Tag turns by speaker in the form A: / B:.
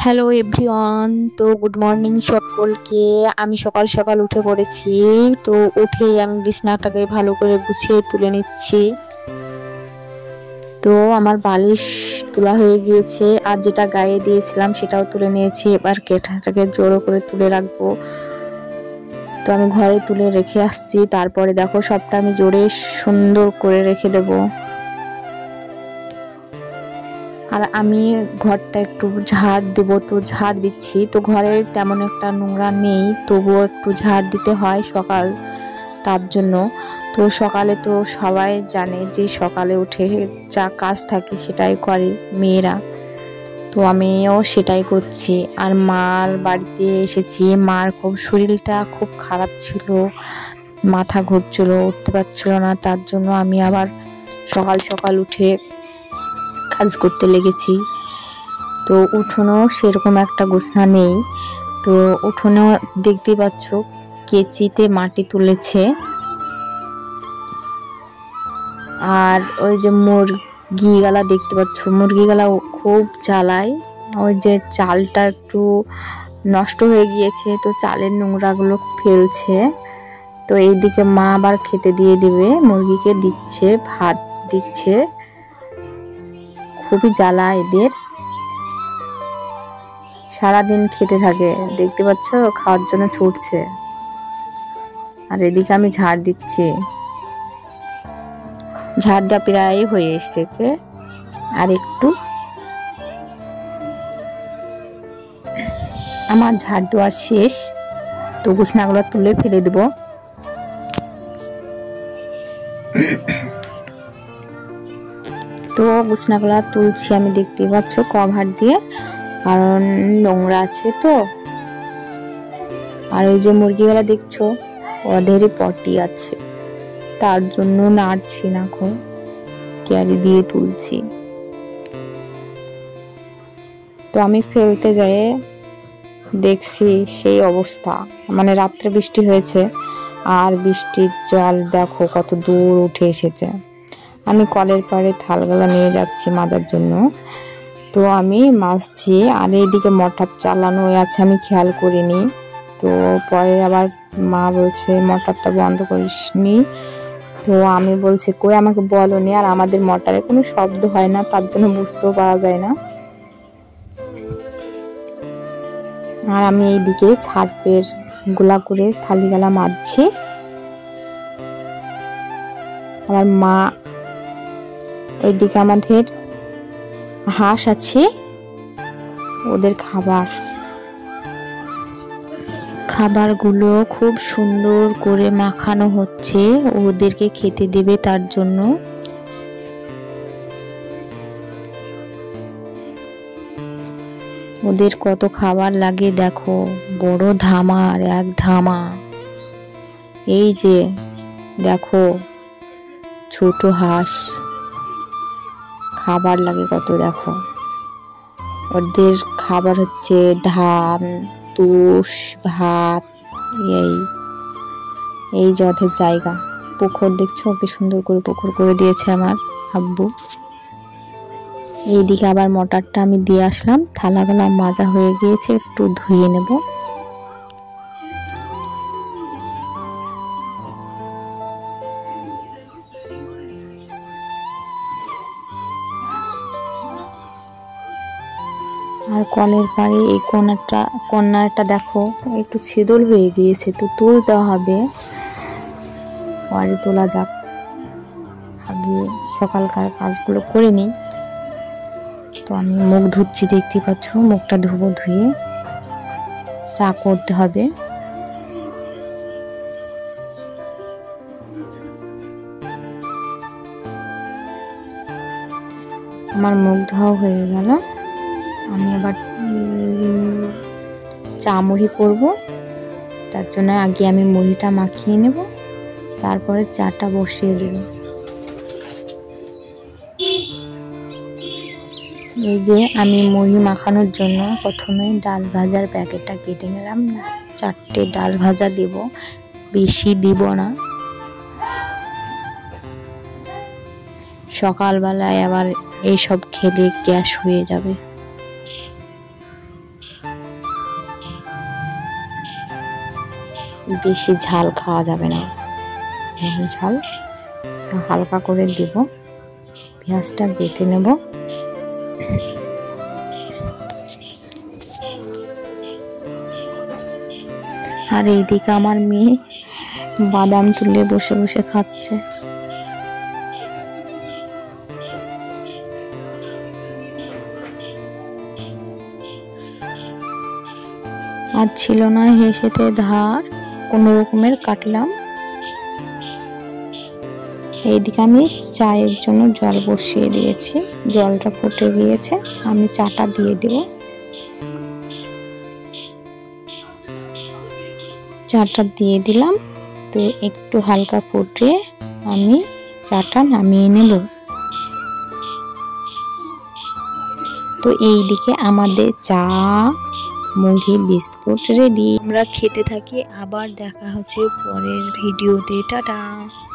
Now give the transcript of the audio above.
A: Hello everyone. তো good morning সকলকে। আমি সকাল সকাল উঠে পড়েছি। তো উঠেই আমি বিছানাটাকে ভালো করে গুছিয়ে তুলে নিচ্ছি। তো আমার বালিশ তোলা হয়ে গিয়েছে, আর যেটা গায়ে দিয়েছিলাম সেটাও তুলে নিয়েছি। এবার কেঠাটাকে জোড়ো করে তুলে রাখবো। তো আমি ঘরে তুলে রেখে আসছি, তারপরে দেখো সবটা আমি জোরে সুন্দর করে রেখে দেবো। আর আমি ঘরটা একটু ঝাড় দেবো, তো ঝাড় দিচ্ছি। তো ঘরে তেমন একটা নোংরা নেই, তবুও একটু ঝাড় দিতে হয় সকাল, তার জন্য। তো সকালে তো সবাই জানে যে সকালে উঠে যা কাজ থাকে সেটাই করে মেয়েরা, তো আমিও সেটাই করছি। আর মার বাড়িতে এসেছি, মার খুব শরীরটা খুব খারাপ ছিল, মাথা ঘুরছিল, উঠতে পারছিল না, তার জন্য আমি আবার সকাল সকাল উঠে কাজ করতে লেগেছি। তো উঠোনেও সেরকম একটা গোছনা নেই, তো উঠোনেও দেখতে পাচ্ছ কেচিতে মাটি তুলেছে। আর ওই যে মুরগিগুলা দেখতে পাচ্ছ, মুরগিগুলা খুব জ্বালায়। ওই যে চালটা একটু নষ্ট হয়ে গিয়েছে, তো চালের নোংরাগুলো ফেলছে। তো এইদিকে মা আবার খেতে দিয়ে দিবে, মুরগিকে দিচ্ছে, ভাত দিচ্ছে। খুবই জ্বালা এদের, সারাদিন খেতে থাকে, দেখতে পাচ্ছ খাওয়ার জন্য ছুটছে। আর এদিকে আমি ঝাড় দিচ্ছি, ঝাড় দেওয়া প্রায় হয়ে এসেছে, আর একটু। আমার ঝাড় দেওয়া শেষ, তো বিছানাগুলো তুলে ফেলে দেব। তো বিছানাগুলো তুলছি আমি, দেখতে পাচ্ছ কভার দিয়ে, কারণ নোংরা আছে তো। আর ওই যে মুরগিগুলা দেখছো, ওদেরই পটি আছে, তার জন্য নাড়ছি না, এখন ক্যারি দিয়ে তুলছি। তো আমি ফেলতে যেয়ে দেখছি সেই অবস্থা, মানে রাত্রে বৃষ্টি হয়েছে, আর বৃষ্টির জল দেখো কত দূর উঠে এসেছে। আমি কলের পাড়ে থালগুলো নিয়ে যাচ্ছি মাজার জন্য, তো আমি মাজছি। আর এইদিকে মোটর চালানো আছে, আমি খেয়াল করিনি। তো পরে আবার মা বলছে মোটরটা বন্ধ করিসনি, তো আমি বলছি কই আমাকে বলোনি। আর আমাদের মোটরে কোনো শব্দ হয় না, তার জন্য বুঝতেও পারা যায় না। আর আমি এইদিকে ছাড়পের গোলা করে থালিগালা মাজছি। আমার মা ওইদিকে আমাদের হাঁস আছে, ওদের খাবারগুলো খুব সুন্দর করে মাখানো হচ্ছে, ওদেরকে খেতে দেবে তার জন্য। ওদের কত খাবার লাগে দেখো, বড় ধামা আর এক ধামা। এই যে দেখো ছোট হাঁস, খাবার লাগে কত দেখো। ওদের খাবার হচ্ছে ধান, তুষ, ভাত। এই যে ওদের জায়গা। পুকুর দেখছো, কি সুন্দর করে পুকুর করে দিয়েছে আমার আব্বু। এইদিকে আবার মোটরটা আমি দিয়ে আসলাম, থালাগুলো মাজা হয়ে গিয়েছে, একটু ধুয়ে নেব। আর কলের পাড়ে এই কর্নারটা দেখো একটু ছিদল হয়ে গিয়েছে, তো তুলতে হবে, পরে তোলা যাক। আগে সকালকার কাজগুলো করে নিই। তো আমি মুখ ধুচ্ছি, দেখতে পাচ্ছ মুখটা ধুবো, ধুয়ে চা করতে হবে। আমার মুখ ধোয়া হয়ে গেল, আমি আবার চা মুড়ি করব, তার জন্য আগে আমি মুড়িটা মাখিয়ে নেব, তারপরে চাটা বসিয়ে দেব। এই যে আমি মুড়ি মাখানোর জন্য প্রথমে ডাল ভাজার প্যাকেটটা কেটে নিলাম, 4টে ডাল ভাজা দেব, বেশি দিব না। সকালবেলায় আবার এইসব খেলে গ্যাস হয়ে যাবে। বেশি ঝাল খাওয়া যাবে না, ঝাল হালকা করে দেব। পেঁয়াজটা কেটে নেব। আর এইদিকে আমার মেয়ে বাদাম তুলে বসে বসে খাচ্ছে। আর ছিল না হেসেতে ধার, কোনো রকমের কাটলাম। এইদিকে আমি চায়ের জন্য জল বসিয়ে দিয়েছি, জলটা ফুটে গিয়েছে, আমি চাটা দিয়ে দেব। চাটা দিয়ে দিলাম, তো একটু হালকা ফুটে আমি চাটা নামিয়ে নেব। তো এইদিকে আমাদের চা, মুড়ি, বিস্কুট রেডি। আমরা খেতে থাকি, আবার দেখা হচ্ছে পরের ভিডিওতে। টাটা।